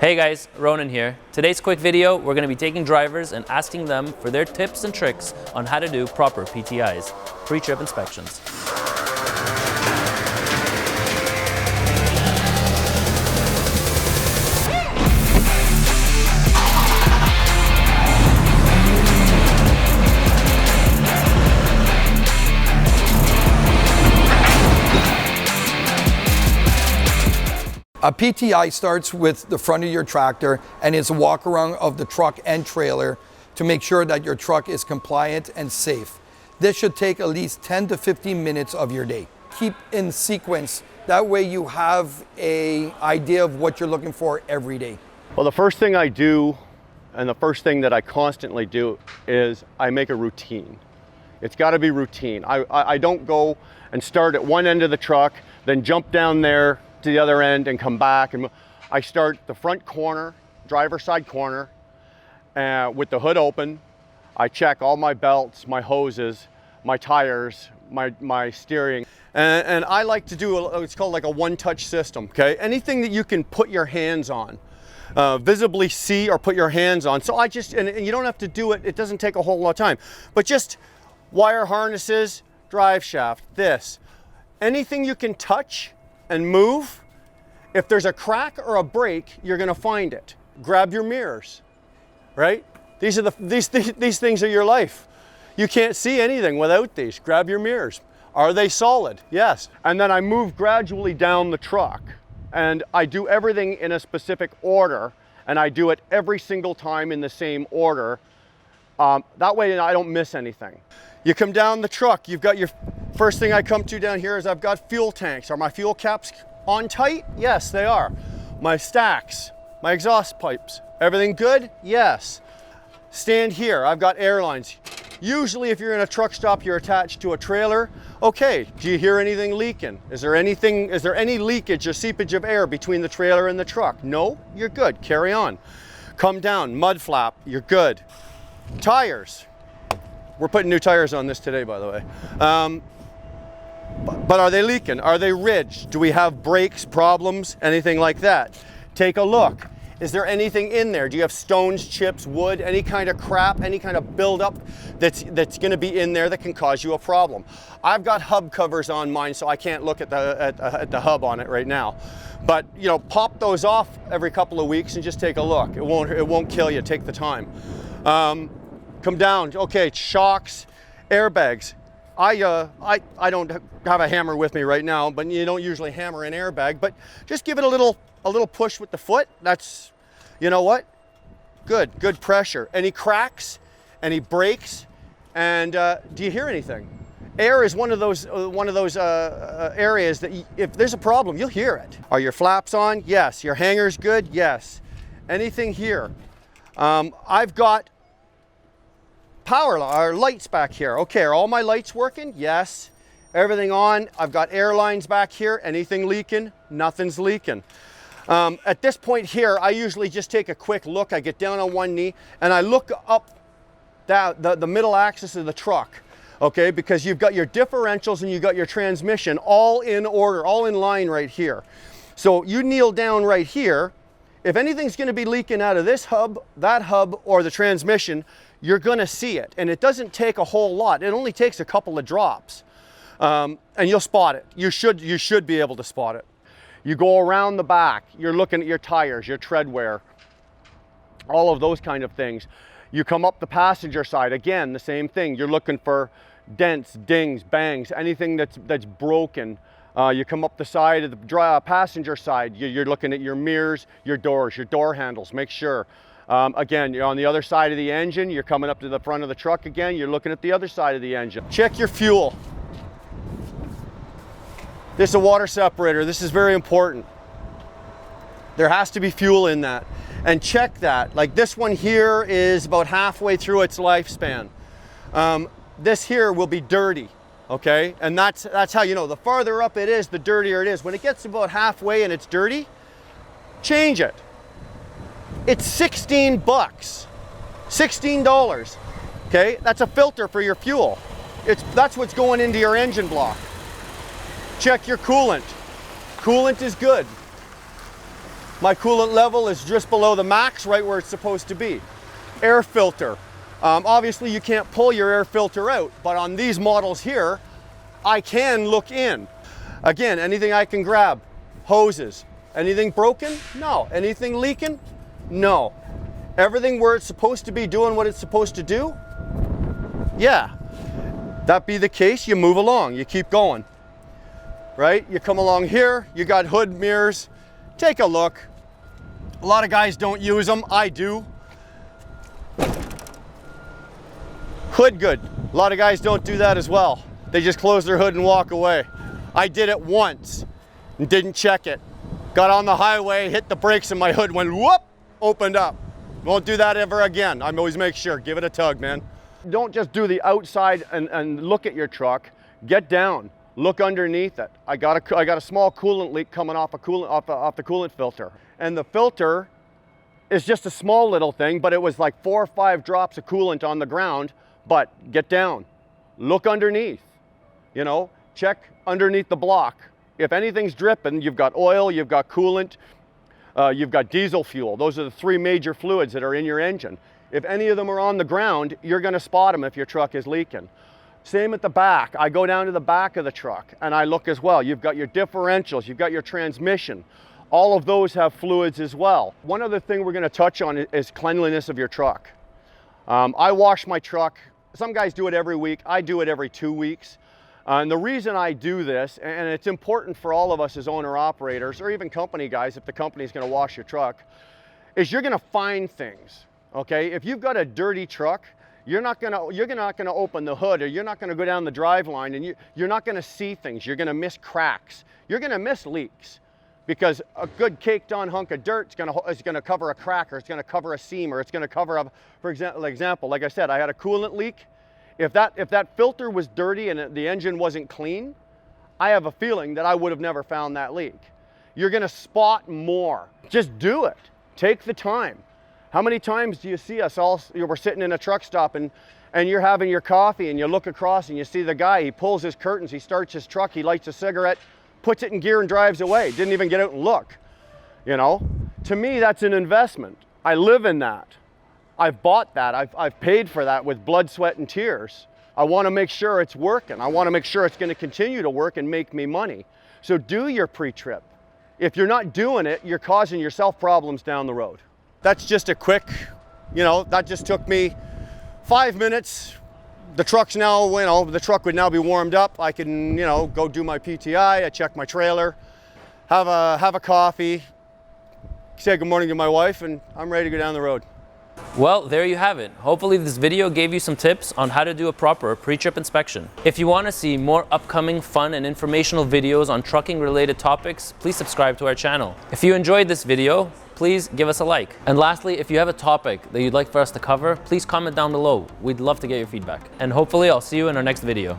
Hey guys, Ronan here. Today's quick video, we're going to be taking drivers and asking them for their tips and tricks on how to do proper PTIs, pre-trip inspections. A PTI starts with the front of your tractor and is a walk around of the truck and trailer to make sure that your truck is compliant and safe. This should take at least 10 to 15 minutes of your day. Keep in sequence, that way you have an idea of what you're looking for every day. Well, the first thing I do, and the first thing that I constantly do, is I make a routine. It's got to be routine. I don't go and start at one end of the truck, then jump down there to the other end and come back. And I start the front corner, driver's side corner, with the hood open. I check all my belts, my hoses, my tires, my steering. And I like to do, it's called like a one-touch system, okay? Anything that you can put your hands on, visibly see or put your hands on. So I just, and you don't have to do it, it doesn't take a whole lot of time, but just wire harnesses, drive shaft, this. Anything you can touch and move, if there's a crack or a break, you're gonna find it. Grab your mirrors, right? These things are your life. You can't see anything without these. Grab your mirrors. Are they solid? Yes. And then I move gradually down the truck, and I do everything in a specific order, and I do it every single time in the same order. That way I don't miss anything. You come down the truck, you've got your, first thing I come to down here is I've got fuel tanks. Are my fuel caps on tight? Yes, they are. My stacks, my exhaust pipes, everything good? Yes. Stand here, I've got air lines. Usually if you're in a truck stop, you're attached to a trailer. Okay, do you hear anything leaking? Is there any leakage or seepage of air between the trailer and the truck? No, you're good, carry on. Come down, mud flap, you're good. Tires. We're putting new tires on this today, by the way. But are they leaking? Are they ridged? Do we have brakes, problems, anything like that? Take a look. Is there anything in there? Do you have stones, chips, wood, any kind of crap, any kind of buildup that's gonna be in there that can cause you a problem? I've got hub covers on mine, so I can't look at the hub on it right now. But you know, pop those off every couple of weeks and just take a look. It won't kill you, take the time. Come down, okay, shocks, airbags. I don't have a hammer with me right now, but you don't usually hammer an airbag, but just give it a little push with the foot. That's, you know what? Good pressure. Any cracks, any breaks, and do you hear anything? Air is one of those areas that if there's a problem, you'll hear it. Are your flaps on? Yes. Your hanger's good? Yes. Anything here? I've got power or lights back here. Okay, are all my lights working? Yes. Everything on. I've got air lines back here. Anything leaking? Nothing's leaking. At this point here, I usually just take a quick look. I get down on one knee and I look up the middle axis of the truck. Okay, because you've got your differentials and you've got your transmission all in order, all in line right here. So you kneel down right here. If anything's going to be leaking out of this hub, that hub, or the transmission, you're going to see it. And it doesn't take a whole lot. It only takes a couple of drops. And you'll spot it. You should be able to spot it. You go around the back. You're looking at your tires, your tread wear, all of those kind of things. You come up the passenger side. Again, the same thing. You're looking for dents, dings, bangs, anything that's broken. You come up the side of the passenger side, you're looking at your mirrors, your doors, your door handles, make sure. Again, you're on the other side of the engine, you're coming up to the front of the truck again, you're looking at the other side of the engine. Check your fuel. This is a water separator, this is very important. There has to be fuel in that. And check that, like this one here is about halfway through its lifespan. This here will be dirty. Okay, and that's how you know, the farther up it is, the dirtier it is. When it gets about halfway and it's dirty, change it. It's 16 bucks, $16. Okay, that's a filter for your fuel. That's what's going into your engine block. Check your coolant. Coolant is good. My coolant level is just below the max, right where it's supposed to be. Air filter. Obviously you can't pull your air filter out, but on these models here, I can look in. Again, anything I can grab. Hoses. Anything broken? No. Anything leaking? No. Everything where it's supposed to be doing what it's supposed to do? Yeah. That be the case, you move along, you keep going. Right? You come along here, you got hood mirrors. Take a look. A lot of guys don't use them, I do. Hood good. A lot of guys don't do that as well. They just close their hood and walk away. I did it once and didn't check it. Got on the highway, hit the brakes, and my hood went whoop, opened up. Won't do that ever again. I always make sure, give it a tug, man. Don't just do the outside and look at your truck. Get down, look underneath it. I got a small coolant leak coming off the coolant filter. And the filter is just a small little thing, but it was like 4 or 5 drops of coolant on the ground. But get down, look underneath, you know, check underneath the block. If anything's dripping, you've got oil, you've got coolant, you've got diesel fuel. Those are the 3 major fluids that are in your engine. If any of them are on the ground, you're gonna spot them if your truck is leaking. Same at the back. I go down to the back of the truck and I look as well. You've got your differentials, you've got your transmission. All of those have fluids as well. One other thing we're gonna touch on is cleanliness of your truck. I wash my truck. Some guys do it every week. I do it every 2 weeks. And the reason I do this, and it's important for all of us as owner-operators, or even company guys, if the company's gonna wash your truck, is you're gonna find things, okay? If you've got a dirty truck, you're not gonna open the hood, or you're not gonna go down the drive line, and you're not gonna see things. You're gonna miss cracks. You're gonna miss leaks. Because a good caked on hunk of dirt is gonna cover a crack, or it's gonna cover a seam, or it's gonna cover up, for example, like I said, I had a coolant leak. If that filter was dirty and the engine wasn't clean, I have a feeling that I would have never found that leak. You're gonna spot more. Just do it. Take the time. How many times do you see us all, we're sitting in a truck stop and you're having your coffee and you look across and you see the guy, he pulls his curtains, he starts his truck, he lights a cigarette, puts it in gear and drives away. Didn't even get out and look, you know? To me, that's an investment. I live in that. I've bought that. I've paid for that with blood, sweat, and tears. I want to make sure it's working. I want to make sure it's going to continue to work and make me money. So do your pre-trip. If you're not doing it, you're causing yourself problems down the road. That's just a quick, you know, that just took me 5 minutes. The truck's now, you know, the truck would now be warmed up. I can, you know, go do my PTI, I check my trailer, have a coffee, say good morning to my wife, and I'm ready to go down the road. Well, there you have it. Hopefully this video gave you some tips on how to do a proper pre-trip inspection. If you want to see more upcoming fun and informational videos on trucking related topics, please subscribe to our channel. If you enjoyed this video, please give us a like. And lastly, if you have a topic that you'd like for us to cover, please comment down below. We'd love to get your feedback. And hopefully I'll see you in our next video.